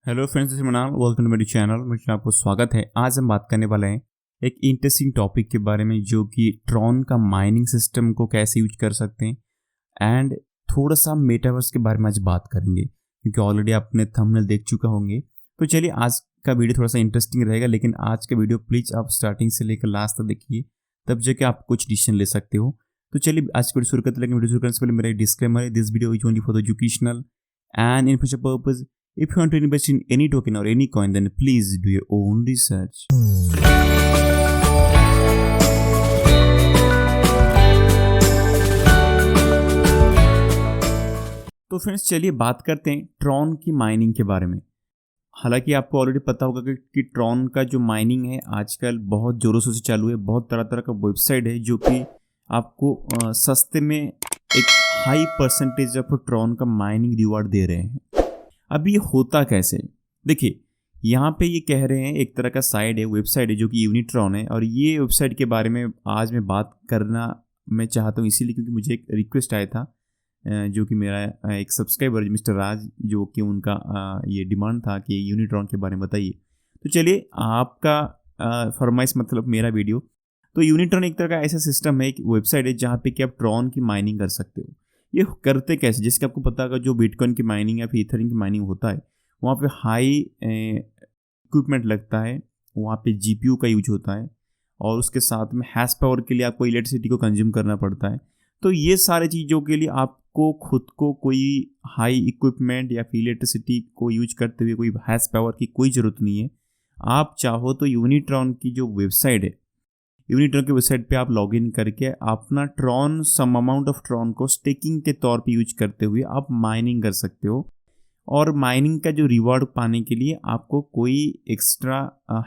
Hello friends, this is मनाल। Welcome to मेरे channel. मुझे आपको स्वागत है। आज हम बात करने वाले हैं एक इंटरेस्टिंग टॉपिक के बारे में, जो कि ट्रॉन का माइनिंग सिस्टम को कैसे यूज कर सकते हैं एंड थोड़ा सा मेटावर्स के बारे में आज बात करेंगे, क्योंकि ऑलरेडी आपने थंबनेल देख चुका होंगे। तो चलिए, आज का वीडियो थोड़ा सा इंटरेस्टिंग रहेगा, लेकिन आज का वीडियो प्लीज़ आप स्टार्टिंग से लेकर लास्ट तक देखिए, तब जाके आप कुछ डिसीजन ले सकते हो। तो चलिए आज का वीडियो शुरू करते हैं। लेकिन वीडियो शुरू करने से पहले मेरा एक डिस्क्लेमर है। This video is only for the educational and information purpose. If you want to invest in any token or any coin, then please do your own research. तो फ्रेंड्स, चलिए बात करते हैं ट्रॉन की माइनिंग के बारे में। हालांकि आपको ऑलरेडी पता होगा कि ट्रॉन का जो माइनिंग है आजकल बहुत ज़ोरों से चालू है। बहुत तरह तरह का वेबसाइट है जो कि आपको सस्ते में एक हाई परसेंटेज ऑफ ट्रॉन का माइनिंग रिवार्ड दे रहे हैं। अब ये होता कैसे? देखिए, यहाँ पे ये कह रहे हैं, एक तरह का साइट है, वेबसाइट है जो कि यूनिट्रॉन है, और ये वेबसाइट के बारे में आज मैं बात करना मैं चाहता हूँ इसीलिए क्योंकि मुझे एक रिक्वेस्ट आया था, जो कि मेरा एक सब्सक्राइबर मिस्टर राज, जो कि उनका ये डिमांड था कि यूनिट्रॉन के बारे में बताइए। तो चलिए, आपका फरमाइश मतलब मेरा वीडियो। तो यूनिट्रॉन एक तरह का ऐसा सिस्टम है, एक वेबसाइट है जहाँ पे कि आप ट्रॉन की माइनिंग कर सकते हो। ये करते कैसे? जैसे कि आपको पता होगा, जो बिटकॉइन की माइनिंग या फिर इथेरियम की माइनिंग होता है, वहाँ पे हाई इक्विपमेंट लगता है, वहाँ पे जीपीयू का यूज होता है, और उसके साथ में हैश पावर के लिए आपको इलेक्ट्रिसिटी को कंज्यूम करना पड़ता है। तो ये सारी चीज़ों के लिए आपको खुद को कोई हाई इक्विपमेंट या फिर इलेक्ट्रिसिटी को यूज करते हुए कोई हैश पावर की कोई ज़रूरत नहीं है। आप चाहो तो यूनिट्रॉन की जो वेबसाइट है, यूनिट्रॉन की वेबसाइट पे आप लॉगिन करके अपना Tron, some amount of Tron को स्टेकिंग के तौर पे यूज करते हुए आप माइनिंग कर सकते हो। और माइनिंग का जो रिवॉर्ड पाने के लिए आपको कोई एक्स्ट्रा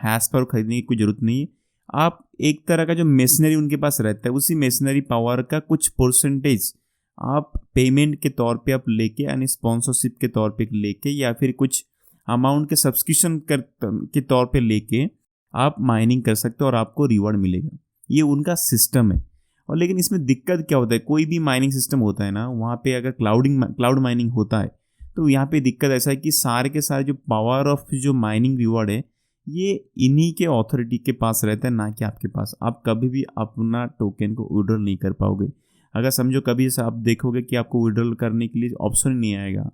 हैश पावर खरीदने की कोई ज़रूरत नहीं है। आप एक तरह का जो मशीनरी उनके पास रहता है, उसी मशीनरी पावर का कुछ परसेंटेज आप पेमेंट के तौर पे आप लेके, यानी स्पॉन्सरशिप के तौर पे लेके, या फिर कुछ अमाउंट के सब्सक्रिप्शन के तौर पे लेके आप माइनिंग कर सकते हो और आपको रिवॉर्ड मिलेगा। ये उनका सिस्टम है। और लेकिन इसमें दिक्कत क्या होता है, कोई भी माइनिंग सिस्टम होता है ना, वहाँ पे अगर क्लाउड माइनिंग होता है, तो यहाँ पे दिक्कत ऐसा है कि सारे के सारे जो पावर ऑफ जो माइनिंग रिवॉर्ड है, ये इन्हीं के अथॉरिटी के पास रहता है, ना कि आपके पास। आप कभी भी अपना टोकन को विड्रॉल नहीं कर पाओगे। अगर समझो कभी से आप देखोगे कि आपको विड्रॉल करने के लिए ऑप्शन नहीं आएगा,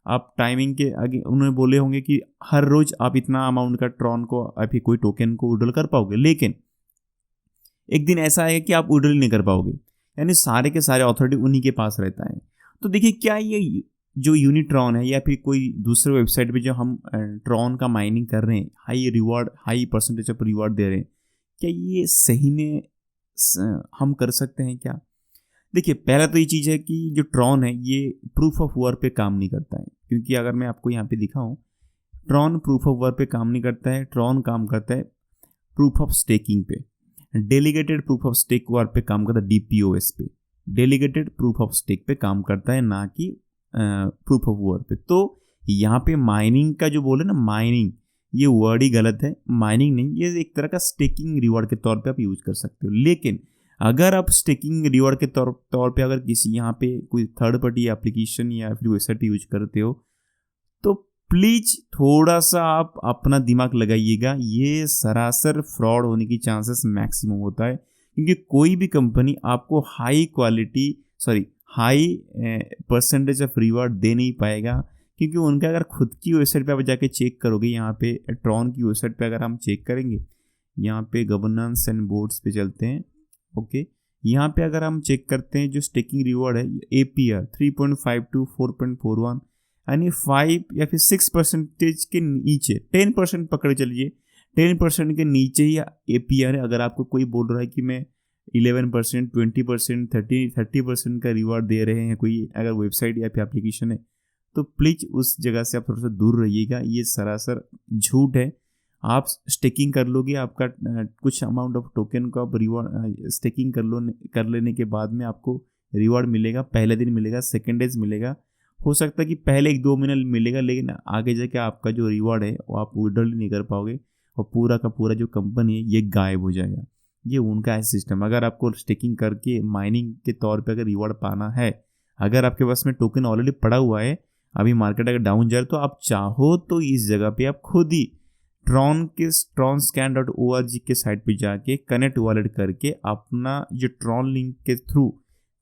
आप टाइमिंग के आगे उन्होंने बोले होंगे कि हर रोज आप इतना अमाउंट का ट्रॉन को या फिर कोई टोकन को विड्रॉल कर पाओगे, लेकिन एक दिन ऐसा है कि आप विड्रॉल नहीं कर पाओगे, यानी सारे के सारे अथॉरिटी उन्हीं के पास रहता है। तो देखिए, क्या ये जो यूनिट्रॉन है या फिर कोई दूसरे वेबसाइट पे जो हम ट्रॉन का माइनिंग कर रहे हैं, हाई परसेंटेज ऑफ रिवॉर्ड दे रहे हैं, क्या ये सही में हम कर सकते हैं क्या? देखिए, पहला तो ये चीज़ है कि जो ट्रॉन है ये प्रूफ ऑफ वर्क पे काम नहीं करता है, क्योंकि अगर मैं आपको यहाँ पे दिखाऊं, ट्रॉन प्रूफ ऑफ वर्क पे काम नहीं करता है। ट्रॉन काम करता है प्रूफ ऑफ स्टेकिंग पे, delegated proof of stake work पे काम करता है, डीपीओएस पे। डेलीगेटेड प्रूफ ऑफ स्टेक पे काम करता है, ना कि प्रूफ ऑफ वर्क पे। तो यहाँ पे माइनिंग का जो बोले ना, माइनिंग, ये वर्ड ही गलत है। माइनिंग नहीं, ये एक तरह का स्टेकिंग रिवॉर्ड के तौर पे आप यूज कर सकते हो। लेकिन अगर आप स्टेकिंग रिवॉर्ड के तौर पे अगर किसी यहाँ पे कोई थर्ड पार्टी एप्लीकेशन या फिर वेबसाइट यूज करते हो, तो प्लीज थोड़ा सा आप अपना दिमाग लगाइएगा। ये सरासर फ्रॉड होने की चांसेस मैक्सिमम होता है, क्योंकि कोई भी कंपनी आपको हाई परसेंटेज ऑफ रिवॉर्ड दे नहीं पाएगा, क्योंकि उनका अगर खुद की वेबसाइट पे आप जाके चेक करोगे, यहाँ पे ट्रॉन की वेबसाइट पे अगर हम चेक करेंगे, यहाँ पे गवर्नेंस एंड बोर्ड्स पे चलते हैं। ओके, यहाँ पे अगर हम चेक करते हैं जो स्टेकिंग रिवॉर्ड है, APR 3.5 to 4.41, यानी 5 या फिर 6% के नीचे, 10% पकड़ चलिए, 10% के नीचे ही APR है। अगर आपको कोई बोल रहा है कि मैं 11%, 20%, 30% का रिवॉर्ड दे रहे हैं, कोई अगर वेबसाइट या फिर एप्लीकेशन है, तो प्लीज़ उस जगह से आप थोड़ा सा दूर रहिएगा। ये सरासर झूठ है। आप स्टेकिंग कर लोगे, आपका कुछ अमाउंट ऑफ टोकन को आप रिवॉर्ड स्टेकिंग कर लेने के बाद में आपको रिवॉर्ड मिलेगा। पहले दिन मिलेगा, सेकेंड डेज मिलेगा, हो सकता है कि पहले 1-2 महीने मिलेगा, लेकिन आगे जाके आपका जो रिवॉर्ड है वो आप विड्रॉल नहीं कर पाओगे, और पूरा का पूरा जो कंपनी है ये गायब हो जाएगा। ये उनका है सिस्टम। अगर आपको स्टेकिंग करके माइनिंग के तौर पे अगर रिवॉर्ड पाना है, अगर आपके पास में टोकन ऑलरेडी पड़ा हुआ है, अभी मार्केट अगर डाउन जा रहा है तो आप चाहो तो इस जगह पे आप खुद ही tronscan.org के साइट पे जाके कनेक्ट वॉलेट करके अपना जो ट्रॉन लिंक के थ्रू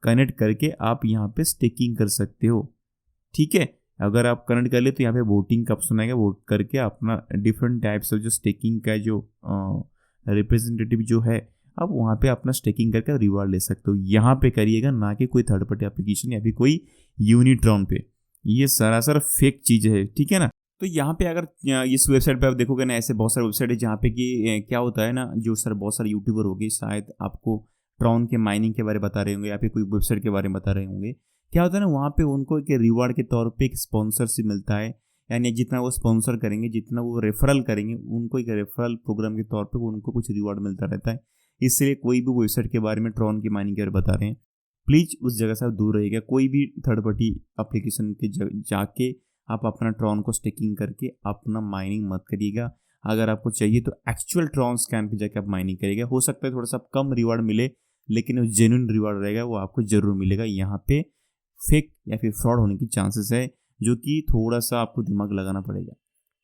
कनेक्ट करके आप यहाँ पे स्टेकिंग कर सकते हो। ठीक है, अगर आप कनेक्ट कर ले तो यहाँ पे वोटिंग का ऑप्शन आएगा, वोट करके अपना डिफरेंट टाइप्स ऑफ जो स्टेकिंग का जो रिप्रेजेंटेटिव जो है आप वहाँ पे अपना स्टेकिंग करके रिवार्ड ले सकते हो। यहाँ पे करिएगा, ना कि कोई थर्ड पार्टी एप्लीकेशन या फिर कोई यूनिट्रॉन पे। ये सरासर फेक चीज़ है, ठीक है ना। तो यहाँ पे अगर इस वेबसाइट पे आप देखोगे ना, ऐसे बहुत सारे वेबसाइट है जहाँ पे कि क्या होता है ना, जो सर बहुत सारे यूट्यूबर हो गए शायद आपको ट्रॉन के माइनिंग के बारे में बता रहे होंगे या फिर कोई वेबसाइट के बारे में बता रहे होंगे। क्या होता है ना, वहाँ पे उनको एक रिवार्ड के तौर पे एक स्पॉन्सरशिप मिलता है, यानी जितना वो स्पॉन्सर करेंगे, जितना वो रेफरल करेंगे, उनको एक रेफरल प्रोग्राम के तौर पे उनको कुछ रिवार्ड मिलता रहता है। इसलिए कोई भी वेबसाइट के बारे में ट्रॉन की माइनिंग के बारे में बता रहे हैं, प्लीज़ उस जगह से आप दूर रहिएगा। कोई भी थर्ड पार्टी एप्लीकेशन के जाके आप अपना ट्रॉन को स्टेकिंग करके अपना माइनिंग मत करिएगा। अगर आपको चाहिए तो एक्चुअल ट्रॉन स्कैन पे जाके आप माइनिंग करिएगा। हो सकता है थोड़ा सा कम रिवार्ड मिले, लेकिन वो जेन्युइन रिवार्ड रहेगा, वो आपको जरूर मिलेगा। यहाँ पे फेक या फिर फ्रॉड होने की चांसेस है, जो कि थोड़ा सा आपको दिमाग लगाना पड़ेगा।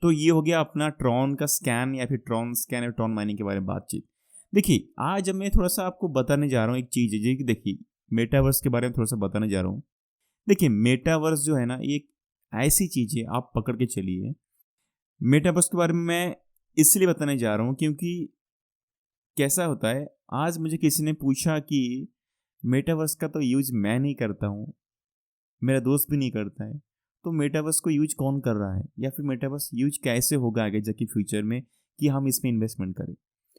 तो ये हो गया अपना ट्रॉन का स्कैन या फिर ट्रॉन स्कैन या ट्रॉन माइनिंग के बारे में बातचीत। देखिए, आज मैं थोड़ा सा आपको बताने जा रहा हूँ एक चीज़ है, जो कि देखिए मेटावर्स के बारे में थोड़ा सा बताने जा रहा हूँ। देखिए, मेटावर्स जो है ना, एक ऐसी चीज़ है, आप पकड़ के चलिए। मेटावर्स के बारे में मैं इसलिए बताने जा रहा हूँ क्योंकि कैसा होता है, आज मुझे किसी ने पूछा कि मेटावर्स का तो यूज मैं नहीं करता हूँ, मेरा दोस्त भी नहीं करता है, तो मेटावर्स को यूज कौन कर रहा है, या फिर मेटावर्स यूज कैसे होगा आगे जाके फ्यूचर में कि हम इसमें इन्वेस्टमेंट करें।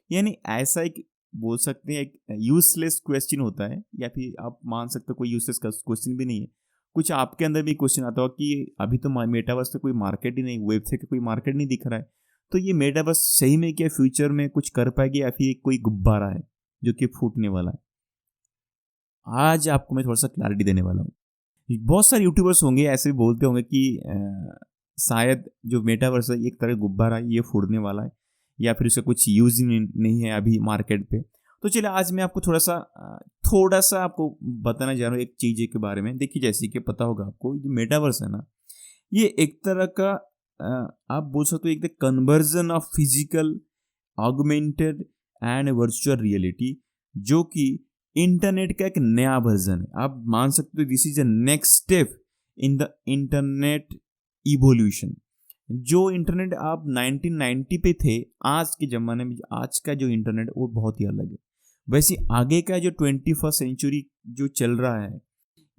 यानी ऐसा एक बोल सकते हैं एक यूजलेस क्वेश्चन होता है, या फिर आप मान सकते हो कोई यूजलेस क्वेश्चन भी नहीं है। कुछ आपके अंदर भी क्वेश्चन आता हो कि अभी तो मेटावर्स का कोई मार्केट ही नहीं, वेबसाइट का कोई मार्केट नहीं दिख रहा है, तो ये मेटावर्स सही में क्या फ्यूचर में कुछ कर पाएगी या फिर कोई गुब्बारा है जो कि फूटने वाला है। आज आपको मैं थोड़ा सा क्लैरिटी देने वाला हूँ। बहुत सारे यूट्यूबर्स होंगे ऐसे भी बोलते होंगे कि शायद जो मेटावर्स है एक तरह गुब्बारा है, ये फूटने वाला है, या फिर उसका कुछ यूज ही नहीं है अभी मार्केट पे। तो चलिए आज मैं आपको थोड़ा सा आपको बताना जा रहा हूँ एक चीज़ के बारे में। देखिए, जैसे कि पता होगा आपको, जो मेटावर्स है ना, ये एक तरह का आप बोल सकते हो एक conversion of physical augmented and virtual reality, जो कि इंटरनेट का एक नया वर्जन है। आप मान सकते हो this is a next step in the internet evolution. जो इंटरनेट आप 1990 पे थे, आज के ज़माने में आज का जो इंटरनेट वो बहुत ही अलग है। वैसे आगे का जो 21st सेंचुरी जो चल रहा है,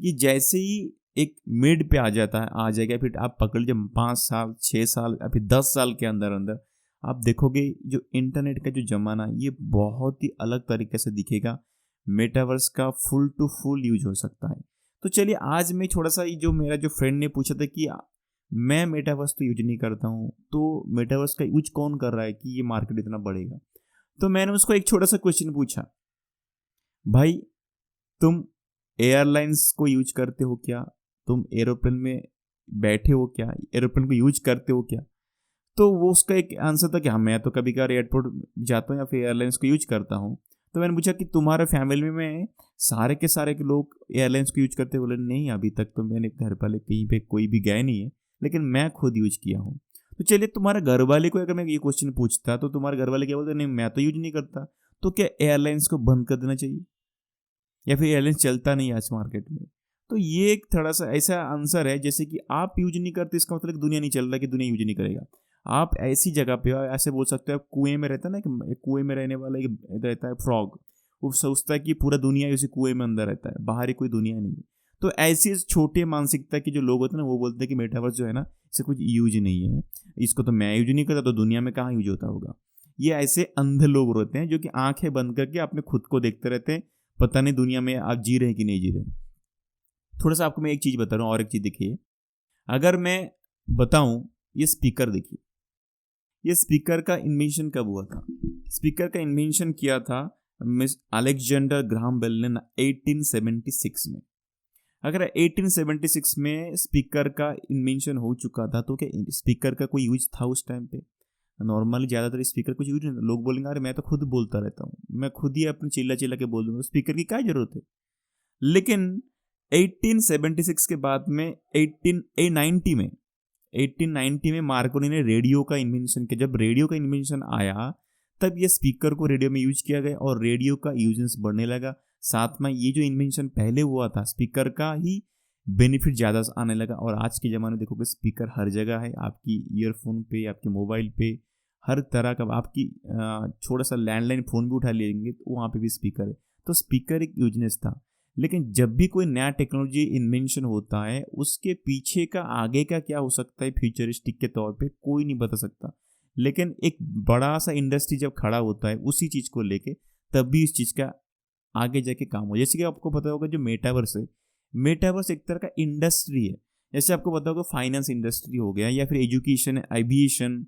ये जैसे ही एक मिड पे आ जाएगा, फिर आप पकड़ लीजिए 5 साल 6 साल या फिर 10 साल के अंदर अंदर आप देखोगे जो इंटरनेट का जो ज़माना ये बहुत ही अलग तरीके से दिखेगा। मेटावर्स का फुल टू फुल यूज हो सकता है। तो चलिए आज मैं थोड़ा सा, जो मेरा जो फ्रेंड ने पूछा था कि मैं मेटावर्स तो यूज नहीं करता हूँ, तो मेटावर्स का यूज कौन कर रहा है कि ये मार्केट इतना बढ़ेगा, तो मैंने उसको एक छोटा सा क्वेश्चन पूछा, भाई तुम एयरलाइंस को यूज करते हो क्या, तुम एरोप्लेन में बैठे हो क्या, एरोप्लेन को यूज करते हो क्या। तो वो उसका एक आंसर था कि हाँ, मैं तो कभी कभार एयरपोर्ट जाता हूँ या फिर एयरलाइंस को यूज करता हूँ। तो मैंने पूछा कि तुम्हारे फैमिली में सारे के सारे के लोग एयरलाइंस को यूज करते, बोले नहीं अभी तक तो मैंने घर वाले कहीं पे कोई भी गए नहीं है, लेकिन मैं खुद यूज किया हूँ। तो चलिए, तुम्हारे घर वाले को अगर मैं ये क्वेश्चन पूछता तो तुम्हारे घर वाले क्या बोलते, नहीं मैं तो यूज नहीं करता, तो क्या एयरलाइंस को बंद कर देना चाहिए या फिर एयरलाइंस चलता नहीं आज मार्केट में। तो ये एक थोड़ा सा ऐसा आंसर है जैसे कि आप यूज नहीं करते इसका मतलब दुनिया नहीं चल रहा कि दुनिया यूज नहीं करेगा। आप ऐसी जगह पे हो, ऐसे बोल सकते हो, आप कुएं में रहता है ना, कि कुएं में रहने वाला एक रहता है फ्रॉग, वो सोचता है कि पूरा दुनिया उसी कुएं में अंदर रहता है, बाहर ही कोई दुनिया नहीं है। तो ऐसी छोटे मानसिकता के जो लोग होते हैं ना, वो बोलते हैं कि मेटावर्स जो है ना, इसे कुछ यूज नहीं है, इसको तो मैं यूज नहीं करता, तो दुनिया में कहाँ यूज होता होगा। ये ऐसे अंधे लोग होते हैं जो कि आंखें बंद करके अपने खुद को देखते रहते हैं, पता नहीं दुनिया में आप जी रहे हैं कि नहीं जी रहे। थोड़ा सा आपको मैं एक चीज़ बता रहा हूँ, और एक चीज़ देखिए, अगर मैं बताऊं, ये स्पीकर देखिए, ये स्पीकर का इन्वेंशन कब हुआ था। स्पीकर का इन्वेंशन किया था मिस अलेक्जेंडर ग्राहम बेल ने 1876 में। अगर 1876 में स्पीकर का इन्वेंशन हो चुका था, तो क्या स्पीकर का कोई यूज था उस टाइम पे। नॉर्मली ज़्यादातर स्पीकर कुछ यूज नहीं, लोग बोलेंगे अरे मैं तो खुद बोलता रहता हूँ, मैं खुद ही अपने चिल्ला चिल्ला के बोल दूंगा, स्पीकर की क्या जरूरत है। लेकिन 1876 के बाद में 1890 में मार्कोनी ने रेडियो का इन्वेंशन किया। जब रेडियो का इन्वेंशन आया तब ये स्पीकर को रेडियो में यूज किया गया और रेडियो का यूजेंस बढ़ने लगा। साथ में ये जो इन्वेंशन पहले हुआ था स्पीकर का ही बेनिफिट ज़्यादा आने लगा। और आज के ज़माने में देखोगे स्पीकर हर जगह है, आपकी ईयरफोन पे, आपके मोबाइल पे, हर तरह का, आपकी छोटा सा लैंडलाइन फ़ोन भी उठा लेंगे तो वहाँ पे भी स्पीकर है। तो स्पीकर एक यूजनेस था। लेकिन जब भी कोई नया टेक्नोलॉजी इन्वेंशन होता है उसके पीछे का आगे का क्या हो सकता है फ्यूचरिस्टिक के तौर पे कोई नहीं बता सकता। लेकिन एक बड़ा सा इंडस्ट्री जब खड़ा होता है उसी चीज़ को लेके तब भी इस चीज़ का आगे जाके काम हो। जैसे कि आपको पता होगा जो मेटावर्स है, मेटावर्स एक तरह का इंडस्ट्री है। जैसे आपको पता होगा फाइनेंस इंडस्ट्री हो गया, या फिर एजुकेशन, एविएशन,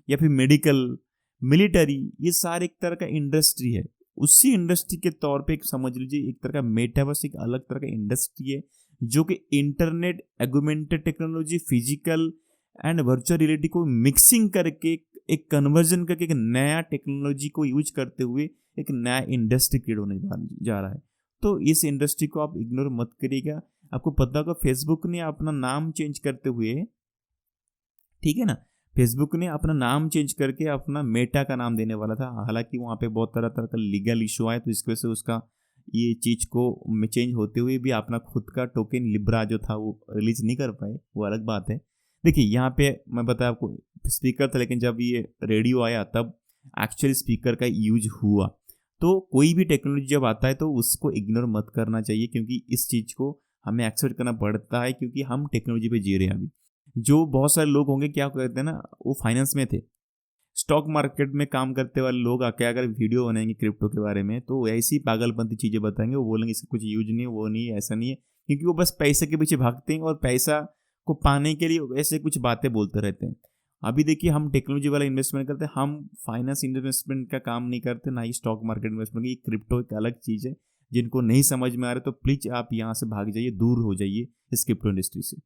या फिर मेडिकल, मिलिट्री, ये सारे एक तरह का इंडस्ट्री है। उसी इंडस्ट्री के तौर पे एक समझ लीजिए एक तरह का मेटावर्स एक अलग तरह का इंडस्ट्री है जो कि internet, augmented technology, physical and virtual reality को मिक्सिंग करके एक कन्वर्जन करके एक नया टेक्नोलॉजी को यूज करते हुए एक नया इंडस्ट्री क्रिएट होने जा रहा है। तो इस इंडस्ट्री को आप इग्नोर मत करिएगा। आपको पता होगा फेसबुक ने अपना नाम चेंज करते हुए, ठीक है ना, फेसबुक ने अपना नाम चेंज करके अपना मेटा का नाम देने वाला था। हालांकि वहाँ पे बहुत तरह तरह का लीगल इशू आया तो इसकी वजह से उसका ये चीज़ को चेंज होते हुए भी अपना खुद का टोकन लिब्रा जो था वो रिलीज नहीं कर पाए, वो अलग बात है। देखिए यहाँ पे मैं बताया आपको स्पीकर था, लेकिन जब ये रेडियो आया तब एक्चुअली स्पीकर का यूज हुआ। तो कोई भी टेक्नोलॉजी जब आता है तो उसको इग्नोर मत करना चाहिए, क्योंकि इस चीज़ को हमें एक्सेप्ट करना पड़ता है, क्योंकि हम टेक्नोलॉजी पे जी रहे हैं अभी। जो बहुत सारे लोग होंगे क्या कहते हैं ना, वो फाइनेंस में थे, स्टॉक मार्केट में काम करते वाले लोग आके अगर वीडियो बनाएंगे क्रिप्टो के बारे में तो ऐसी पागलपंती चीज़ें बताएंगे। वो बोलेंगे इसका कुछ यूज नहीं है, वो नहीं है, ऐसा नहीं है, क्योंकि वो बस पैसे के पीछे भागते हैं और पैसा को पाने के लिए ऐसे कुछ बातें बोलते रहते हैं। अभी देखिए हम टेक्नोलॉजी वाला इन्वेस्टमेंट करते हैं, हम फाइनेंस इन्वेस्टमेंट का काम नहीं करते, ना ही स्टॉक मार्केट इन्वेस्टमेंट। ये क्रिप्टो एक अलग चीज़ है। जिनको नहीं समझ में आ रहा तो प्लीज़ आप यहाँ से भाग जाइए, दूर हो जाइए इस क्रिप्टो इंडस्ट्री से।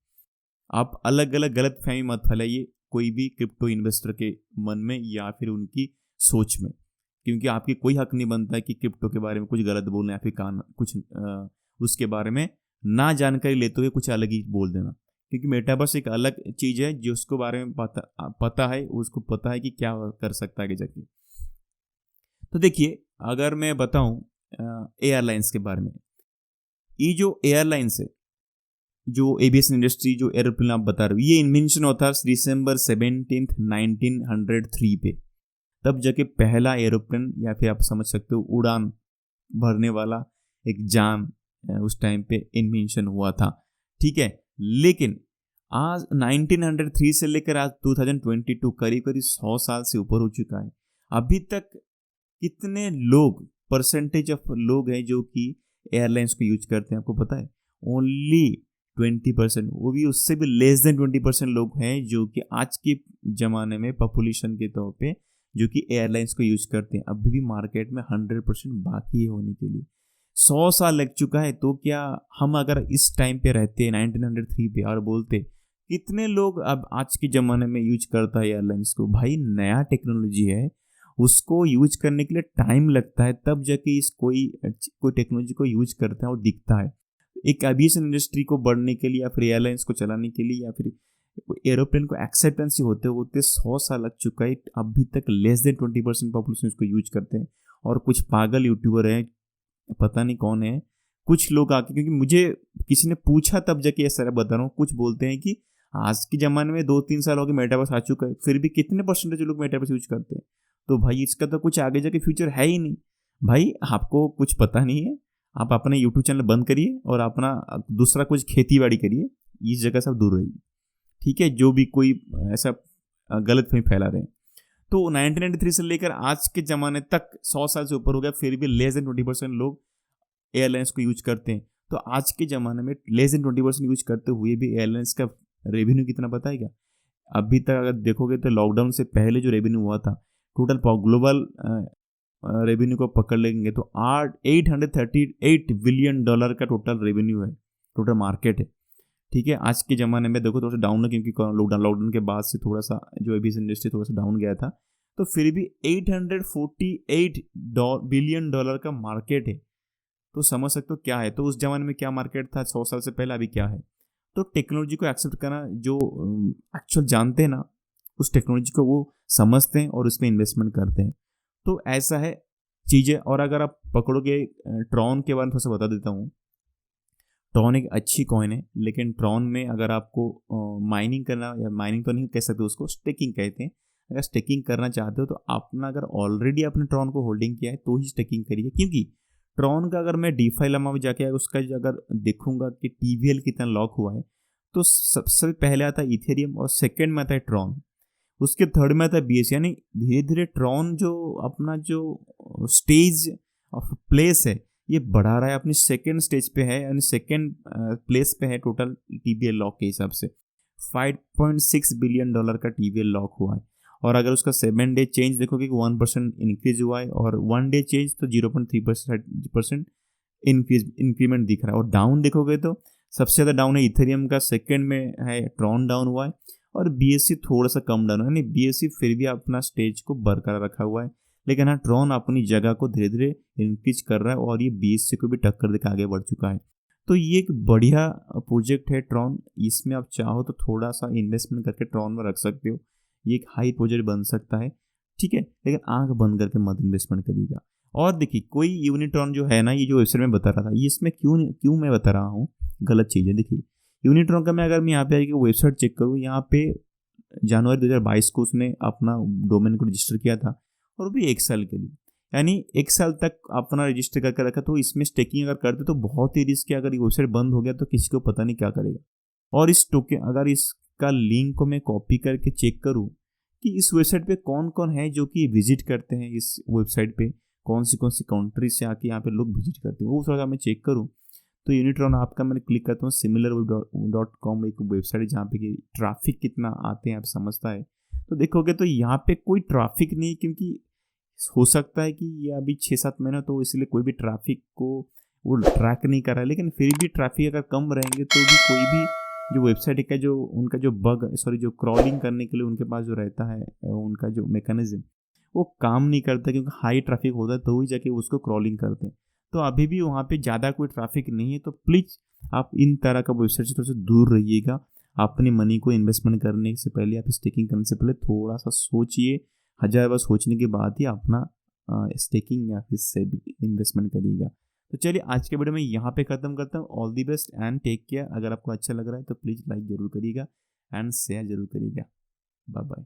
आप अलग अलग गलत फहमी मत फैलाइए कोई भी क्रिप्टो इन्वेस्टर के मन में या फिर उनकी सोच में, क्योंकि आपकी कोई हक नहीं बनता है कि क्रिप्टो के बारे में कुछ गलत बोलना या फिर कुछ उसके बारे में ना जानकारी लेते हुए कुछ अलग ही बोल देना। क्योंकि मेटावर्स एक अलग चीज़ है जो उसके बारे में पता है, उसको पता है कि क्या कर सकता है आगे जाके। तो देखिए अगर मैं बताऊं एयरलाइंस के बारे में, ये जो एयरलाइंस है, जो एविएशन इंडस्ट्री, जो एरोप्लेन आप बता रहे हो, ये इन्वेंशन होता है दिसंबर 17, 1903 पे। तब जाके पहला एरोप्लेन या फिर आप समझ सकते हो उड़ान भरने वाला एक जान उस टाइम पे इन्वेंशन हुआ था, ठीक है। लेकिन आज 1903 से लेकर आज 2022 करीब करीब 100 साल से ऊपर हो चुका है। अभी तक कितने लोग, परसेंटेज ऑफ लोग हैं जो कि एयरलाइंस को यूज करते हैं, आपको पता है? ओनली 20%, वो भी उससे भी लेस देन 20% लोग हैं जो कि आज के ज़माने में पॉपुलेशन के तौर पे जो कि एयरलाइंस को यूज करते हैं। अभी भी मार्केट में 100% बाकी है होने के लिए। 100 साल लग चुका है। तो क्या हम अगर इस टाइम पे रहते 1903 पे और बोलते कितने लोग अब आज के ज़माने में यूज करता है एयरलाइंस को? भाई नया टेक्नोलॉजी है, उसको यूज करने के लिए टाइम लगता है, तब जाके इस कोई टेक्नोलॉजी को यूज करता है और दिखता है। एक एविएशन इंडस्ट्री को बढ़ने के लिए या फिर एयरलाइंस को चलाने के लिए या फिर एरोप्लेन को एक्सेप्टेंसी होते होते 100 साल लग चुका है। अभी तक लेस देन 20% पॉपुलेशन इसको यूज करते हैं। और कुछ पागल यूट्यूबर हैं, पता नहीं कौन है, कुछ लोग आके, क्योंकि मुझे किसी ने पूछा तब जाके ये सारा बता रहा हूँ, कुछ बोलते हैं कि आज के ज़माने में 2-3 साल हो गए मेटावर्स आ चुका है, फिर भी कितने परसेंटेज लोग मेटावर्स यूज करते हैं। तो भाई इसका तो कुछ आगे जाके फ्यूचर है ही नहीं। भाई आपको कुछ पता नहीं है, आप अपना यूट्यूब चैनल बंद करिए और अपना दूसरा कुछ खेती बाड़ी करिए, इस जगह से आप दूर रहिए, ठीक है। जो भी कोई ऐसा गलत फहमी फैला रहे हैं। तो 1993 से लेकर आज के ज़माने तक 100 साल से ऊपर हो गया, फिर भी लेस देन 20% लोग एयरलाइंस को यूज करते हैं। तो आज के ज़माने में लेस देन 20% यूज करते हुए भी एयरलाइंस का रेवेन्यू कितना पता है क्या? अभी तक अगर देखोगे तो लॉकडाउन से पहले जो रेवेन्यू हुआ था, टोटल ग्लोबल रेवेन्यू को पकड़ लेंगे तो $838 बिलियन का टोटल रेवेन्यू है, टोटल मार्केट है, ठीक है। आज के ज़माने में देखो थोड़ा सा डाउन है, क्योंकि लॉकडाउन के बाद से थोड़ा सा जो एविएशन इंडस्ट्री थोड़ा सा डाउन गया था, तो फिर भी $848 बिलियन का मार्केट है। तो समझ सकते हो क्या है। तो उस ज़माने में क्या मार्केट था 100 साल से पहले, अभी क्या है। तो टेक्नोलॉजी को एक्सेप्ट करना, जो एक्चुअल जानते हैं ना, उस टेक्नोलॉजी को वो समझते हैं और उसमें इन्वेस्टमेंट करते हैं। तो ऐसा है चीज़ें। और अगर आप पकड़ोगे, ट्रॉन के बारे में थोड़ा सा बता देता हूँ। ट्रॉन एक अच्छी कॉइन है, लेकिन ट्रॉन में अगर आपको माइनिंग करना, या माइनिंग तो नहीं कह सकते उसको, स्टेकिंग कहते हैं। अगर स्टेकिंग करना चाहते हो तो अपना, अगर ऑलरेडी आपने ट्रॉन को होल्डिंग किया है तो ही स्टेकिंग करिए। क्योंकि ट्रॉन का अगर मैं डीफाई लम्मा में जाके उसका अगर देखूंगा कि टीवीएल कितना लॉक हुआ है, तो सबसे पहले आता है इथेरियम और सेकंड में आता है ट्रॉन, उसके थर्ड में आता है बीएस। यानी धीरे धीरे ट्रॉन जो अपना जो स्टेज ऑफ प्लेस है ये बढ़ा रहा है, अपनी सेकेंड स्टेज पे है, यानी सेकेंड प्लेस पे है टोटल टीवीएल लॉक के हिसाब से। $5.6 बिलियन का टीवीएल लॉक हुआ है। और अगर उसका 7 डे चेंज देखोगे कि 1% इंक्रीज हुआ है, और 1 डे चेंज तो 0.3% इंक्रीमेंट दिख रहा है। और डाउन देखोगे तो सबसे ज़्यादा डाउन है इथेरियम का, सेकेंड में है ट्रॉन डाउन हुआ है, और बीएससी थोड़ा सा कम डाउन है। यानी बीएससी फिर भी अपना स्टेज को बरकरार रखा हुआ है, लेकिन हाँ ट्रॉन अपनी जगह को धीरे धीरे इंक्रीज कर रहा है और ये बीएससी को भी टक्कर देकर आगे बढ़ चुका है। तो ये एक बढ़िया प्रोजेक्ट है ट्रॉन। इसमें आप चाहो तो थोड़ा सा इन्वेस्टमेंट करके ट्रॉन में रख सकते हो। ये एक हाई प्रोजेक्ट बन सकता है, ठीक है, लेकिन आंख बंद करके मत इन्वेस्टमेंट करिएगा। और देखिए, कोई यूनिट्रॉन जो है ना, ये जो वेबसाइट में बता रहा था, ये इसमें क्यों मैं बता रहा हूँ गलत चीज़ है। देखिए यूनिट्रॉन का, मैं अगर मैं यहाँ पे आके वेबसाइट चेक करूँ, यहाँ पे जनवरी 2022 को उसने अपना डोमेन को रजिस्टर किया था, और वो भी 1 साल के लिए, यानी 1 साल तक अपना रजिस्टर करके रखा। तो इसमें स्टेकिंग अगर करते तो बहुत ही रिस्क है। अगर ये वेबसाइट बंद हो गया तो किसी को पता नहीं क्या करेगा। और इस टोकन, अगर इसका लिंक को मैं कॉपी करके चेक करूँ कि इस वेबसाइट पे कौन कौन है जो कि विजिट करते हैं, इस वेबसाइट पे कौन सी कंट्री से आके यहाँ पे लोग विजिट करते हैं, वो थोड़ा मैं चेक करूँ। तो यूनिट्रॉन आपका मैंने क्लिक करता हूँ, SimilarWeb.com एक वेबसाइट है जहाँ पे कि ट्रैफिक कितना आते हैं आप समझता है। तो देखोगे तो यहाँ पे कोई ट्रैफिक नहीं, क्योंकि हो सकता है कि ये अभी 6-7 महीना, तो इसलिए कोई भी ट्रैफिक को वो ट्रैक नहीं कर रहा है। लेकिन फिर भी ट्रैफिक अगर कम रहेंगे तो भी कोई भी जो वेबसाइट का जो उनका जो जो क्रॉलिंग करने के लिए उनके पास जो रहता है, उनका जो मैकेनिज्म, वो काम नहीं करता, क्योंकि हाई ट्रैफिक होता है तो ही जाके उसको क्रॉलिंग करते हैं। तो अभी भी वहाँ पे ज़्यादा कोई ट्रैफिक नहीं है, तो प्लीज़ आप इन तरह का वेबसाइट से थोड़ा सा दूर रहिएगा। अपनी मनी को इन्वेस्टमेंट करने से पहले, आप स्टेकिंग करने से पहले थोड़ा सा सोचिए। 1000 बार सोचने के बाद ही अपना स्टेकिंग या फिर से भी इन्वेस्टमेंट करिएगा। तो चलिए आज के वीडियो में यहाँ पे ख़त्म करता हूँ। All the best and take care. अगर आपको अच्छा लग रहा है तो प्लीज़ लाइक ज़रूर करिएगा एंड शेयर ज़रूर करिएगा। Bye bye.